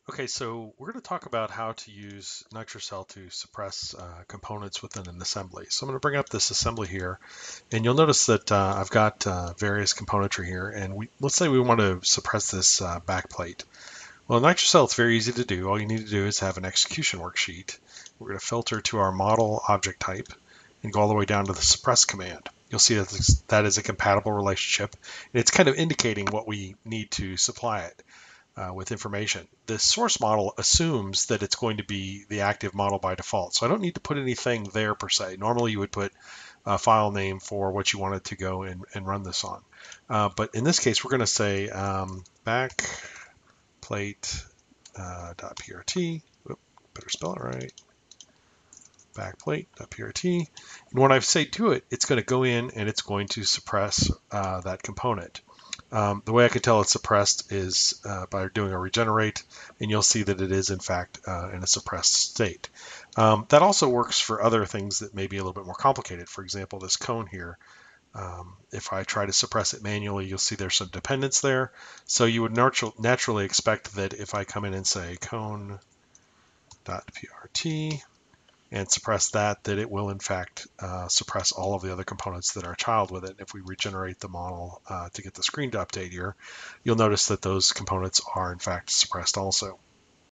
Okay, so we're going to talk about how to use Nitro-CELL to suppress components within an assembly. So I'm going to bring up this assembly here, and you'll notice that I've got various componentry here, and let's say we want to suppress this backplate. Well, in Nitro-CELL, it's very easy to do. All you need to do is have an execution worksheet. We're going to filter to our model object type and go all the way down to the suppress command. You'll see that that is a compatible relationship, and it's kind of indicating what we need to supply it with information. The source model assumes that it's going to be the active model by default. So I don't need to put anything there per se. Normally you would put a file name for what you wanted to go and run this on. But in this case, we're going to say backplate.prt. Better spell it right. Backplate.prt. And when I say do it, it's going to go in and it's going to suppress that component. The way I can tell it's suppressed is by doing a regenerate, and you'll see that it is in fact in a suppressed state. That also works for other things that may be a little bit more complicated. For example, this cone here, if I try to suppress it manually, you'll see there's some dependence there. So you would naturally expect that if I come in and say cone.prt and suppress that it will in fact suppress all of the other components that are child with it. If we regenerate the model to get the screen to update here, you'll notice that those components are in fact suppressed also.